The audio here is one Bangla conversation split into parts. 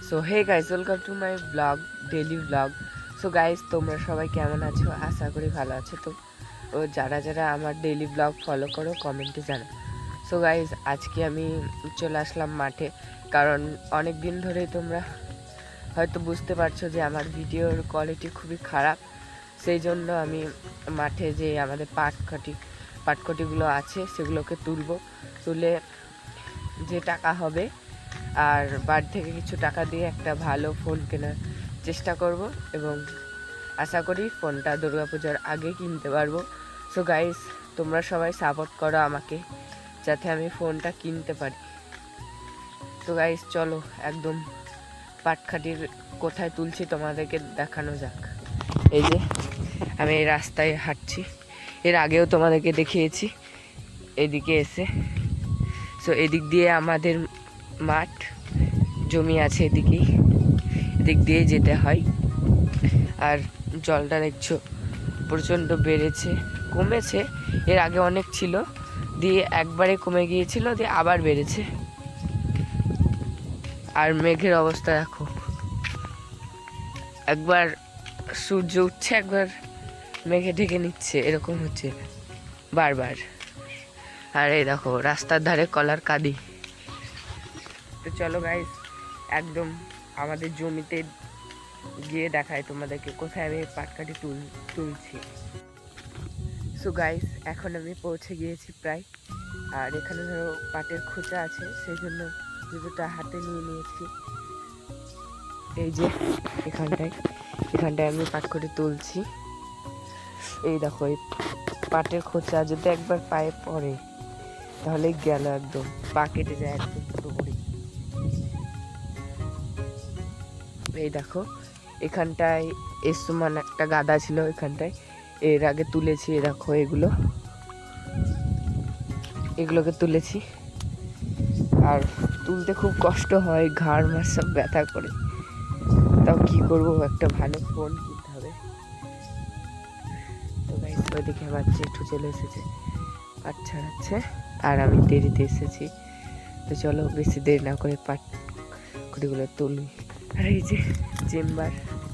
So hey guys, welcome to my vlog, daily vlog. So guys, তোমরা সবাই কেমন আছো? আশা করি ভালো আছো। তো যারা যারা আমার ডেলি ব্লগ ফলো করো কমেন্টে জানাও। সো গাইস, আজকে আমি চলে আসলাম মাঠে, কারণ অনেক দিন ধরেই তোমরা হয়তো বুঝতে পারছো যে আমার ভিডিওর কোয়ালিটি খুবই খারাপ। সেই জন্য আমি মাঠে যে আমাদের পাটকটিগুলো আছে সেগুলোকে তুলে যে টাকা হবে আর বাড়ি থেকে কিছু টাকা দিয়ে একটা ভালো ফোন কেনার চেষ্টা করব, এবং আশা করি ফোনটা দুর্গাপূজার আগে কিনতে পারবো। সো গাইস, তোমরা সবাই সাপোর্ট করো আমাকে যাতে আমি ফোনটা কিনতে পারি। তো গাইস চলো, একদম পাটখাটির কোথায় তুলছি তোমাদেরকে দেখানো যাক। এই যে আমি এই রাস্তায় হাঁটছি, এর আগেও তোমাদেরকে দেখিয়েছি এদিকে এসে। সো এদিক দিয়ে আমাদের মাঠ জমি আছে, এদিক দিয়ে যেতে হয়। আর জলটা দেখছো প্রচণ্ড বেড়েছে, কমেছে, এর আগে অনেক ছিল, দিয়ে একবারে কমে গিয়েছিল, দিয়ে আবার বেড়েছে। আর মেঘের অবস্থা দেখো, একবার সূর্য উঠছে, একবার মেঘে ঢেকে নিচ্ছে, এরকম হচ্ছে বারবার। আর এই দেখো রাস্তার ধারে কলার কাঁদি। তো চলো গাইস, একদম আমাদের জমিতে গিয়ে দেখাই তোমাদেরকে কোথায় আমি পাটকাঠি তুলছি। সো গাইস, এখন আমি পৌঁছে গিয়েছি প্রায়। আর এখানে ধরো পাটের খোঁচা আছে, সেই জন্য জুতোটা হাতে নিয়ে নিয়েছি। এই যে এখানটায় আমি পাটকাঠি তুলছি। এই দেখো, এই পাটের খোঁচা যদি একবার পায়ে পড়ে তাহলে গেল, একদম পা কেটে যায় একদম পুরোপুরি। এই দেখো, এখানটায় এসমান একটা গাদা ছিল, এখানটায় এর আগে তুলেছি। এ দেখো এগুলোকে তুলেছি। আর তুলতে খুব কষ্ট হয়, ঘাড় মার সব ব্যথা করে, তাও কি করবো, একটা ভালো ফোন কিনতে হবে। তো গাইস, ওইদিকে আমার জেঠু চলে এসেছে, পাট ছাড়াচ্ছে, আর আমি দেরিতে এসেছি। তো চলো বেশি দেরি না করে পাটগুলো তুলি। আর এই যে চেম্বার,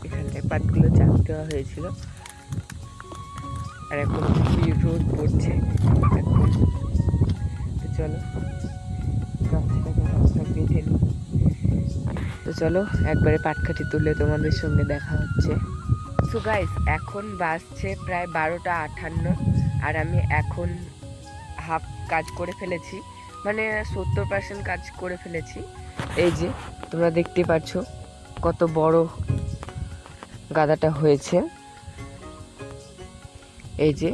এখানটায় পাটগুলো চাপ দেওয়া হয়েছিল। আর এখন কি রোদ পড়ছে এখন। তো চলো বেঁধে নিই। তো চলো একবারে পাটকাঠি তুলে তোমাদের সঙ্গে দেখা হচ্ছে। সো গাইস, এখন বাজছে প্রায় 12টা 58, আর আমি এখন হাফ কাজ করে ফেলেছি, মানে 70% কাজ করে ফেলেছি। এই যে তোমরা দেখতে পাচ্ছ কত বড় গাদাটা হয়েছে। এই যে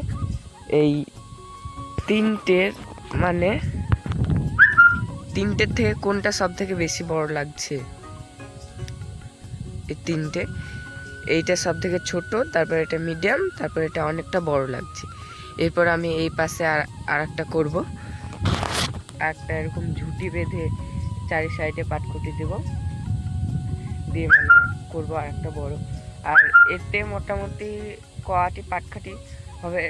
এই তিনটের থেকে কোনটা সব থেকে বেশি বড় লাগছে? এই তিনটে, এইটা সব থেকে ছোট, তারপর এটা মিডিয়াম, তারপর এটা অনেকটা বড় লাগছে। এরপর আমি এই পাশে আর একটা করবো, একটা এরকম ঝুঁটি বেঁধে চারি সাইডে পাটকুটি দেবো, দিয়ে মানে করবো আর একটা বড়। আর এতে মোটামুটি কটি পাটকাঠি হবে,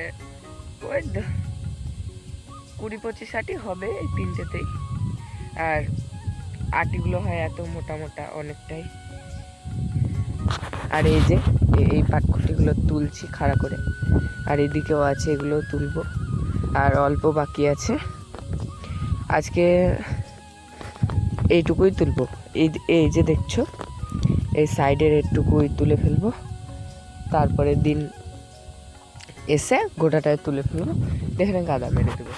ওই 20-25 আটি হবে এই তিনটেতেই। আর আটিগুলো হয় এত মোটা মোটা, অনেকটাই। আর এই যে এই পাটকুটিগুলো তুলছি খাড়া করে, আর এদিকেও আছে, এগুলো তুলবো। আর অল্প বাকি আছে, আজকে এইটুকুই তুলবো। এই যে দেখছো, এই সাইডের এইটুকুই তুলে ফেলবো, তারপরের দিন এসে গোটাটায় তুলে ফেলবো, এখানে গাদা মেরে দেবো।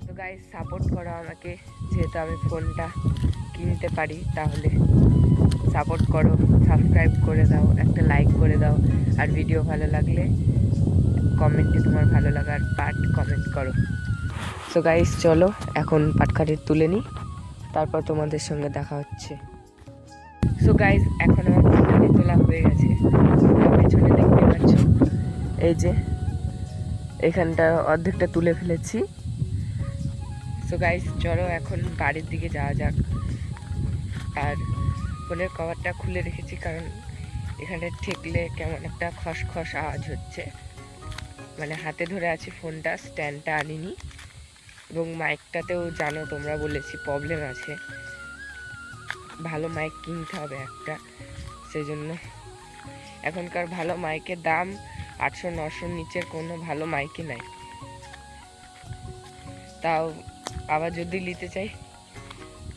তো গাইস, সাপোর্ট করো আমাকে, যেহেতু আমি ফোনটা কিনতে পারি, তাহলে সাপোর্ট করো, সাবস্ক্রাইব করে দাও, একটা লাইক করে দাও, আর ভিডিও ভালো লাগলে কমেন্টে তোমার ভালো লাগার পার্ট কমেন্ট করো। সো গাইস চলো, এখন পাটকাঠি তুলে নিই, তারপর তোমাদের সঙ্গে দেখা হচ্ছে। সো গাইস, এখন আমার পাটকাঠি তোলা হয়ে গেছে, পেছনে দেখতে পাচ্ছ। এই যে এখানটা অর্ধেকটা তুলে ফেলেছি। সো গাইস চলো, এখন বাড়ির দিকে যাওয়া যাক। আর ফোনের কভারটা খুলে রেখেছি, কারণ এখানে ঠেকলে কেমন একটা খসখস আওয়াজ হচ্ছে, মানে হাতে ধরে আছি ফোনটা, স্ট্যান্ডটা আনিনি, এবং মাইকটাতেও জানো তোমরা বলেছি প্রবলেম আছে। ভালো মাইক কিনতে হবে একটা, সেই জন্য এখনকার ভালো মাইকের দাম 800-900 নিচের কোনো ভালো মাইকই নাই। তাও আবার যদি নিতে চাই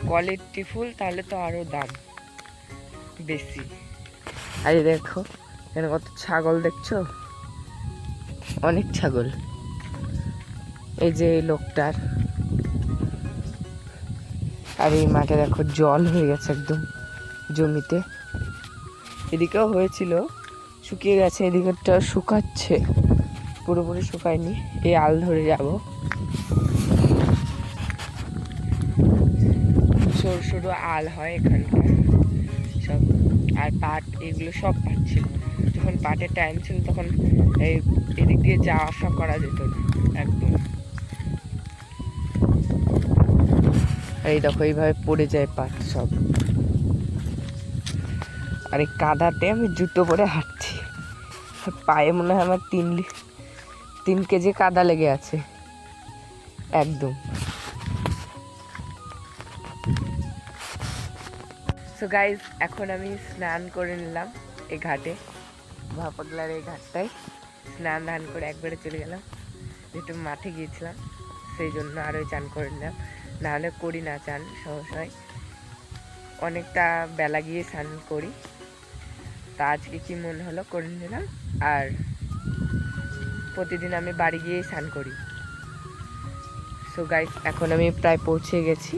কোয়ালিটি ফুল তাহলে তো আরও দাম বেশি। আর দেখো এখানে কত ছাগল দেখছো, অনেক ছাগল। এই যে এই লোকটার, আর এই মাঠে দেখো জল হয়ে গেছে একদম জমিতে, এদিকেও হয়েছিল শুকিয়ে গেছে, এদিকেরটা শুকাচ্ছে, পুরোপুরি শুকায়নি। এই আল ধরে যাব, সরু সরু আল হয় এখানকার সব, আর পাট এগুলো সব পাট ছিল। যখন পাটের টাইম ছিল তখন এদিক দিয়ে যাওয়া আসা করা যেত না একদম। এই দেখো এইভাবে পড়ে যায় পাট সব। আর এই কাদাতে আমি জুতো পরে হাঁটছি, পায়ে মনে হয় আমার 3 কেজি কাদা লেগে আছে একদম। সো গাইজ এখন আমি স্নান করে নিলাম এই ঘাটে, ভাপাগলার এই ঘাটটায় স্নান ধান করে একবারে চলে গেলাম, যেহেতু মাঠে গিয়েছিলাম সেই জন্য আরও চান করে নিলাম, নাহলে করি না চান সহসায়, অনেকটা বেলা গিয়ে স্নান করি। তা আজকে কি মনে হলো করে নিলাম। আর প্রতিদিন আমি বাড়ি গিয়েই স্নান করি। সো গাইস এখন আমি প্রায় পৌঁছে গেছি,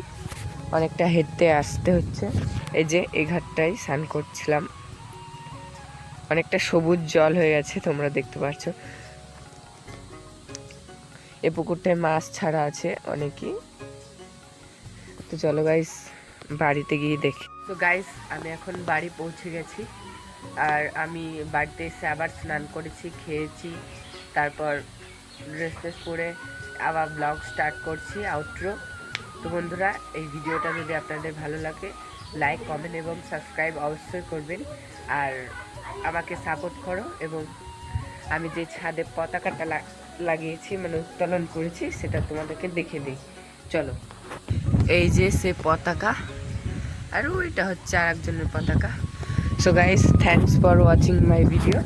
অনেকটা হেঁটে আসতে হচ্ছে। এই যে এই ঘাটটাই স্নান করছিলাম, অনেকটা সবুজ জল হয়ে গেছে তোমরা দেখতে পাচ্ছ। এই পুকুরটায় মাছ ছাড়া আছে অনেকই। তো চলো গাইস বাড়িতে গিয়ে দেখি। তো গাইস আমি এখন বাড়ি পৌঁছে গেছি, আর আমি বাড়িতে এসে আবার স্নান করেছি, খেয়েছি, তারপর ড্রেস ট্রেস পরে আবার ব্লগ স্টার্ট করছি আউটরো। তো বন্ধুরা এই ভিডিওটা যদি আপনাদের ভালো লাগে লাইক কমেন্ট এবং সাবস্ক্রাইব অবশ্যই করবেন, আর আমাকে সাপোর্ট করো। এবং আমি যে ছাদে পতাকাটা লাগিয়েছি মানে উত্তোলন করেছি সেটা তোমাদেরকে দেখে দিই চলো। এই যে সে পতাকা, আর ওইটা হচ্ছে আর একজনের পতাকা। So guys thanks for watching my video.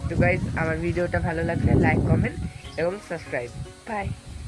তো গাইস আমার ভিডিওটা ভালো লাগলে লাইক কমেন্ট এবং সাবস্ক্রাইব। বাই।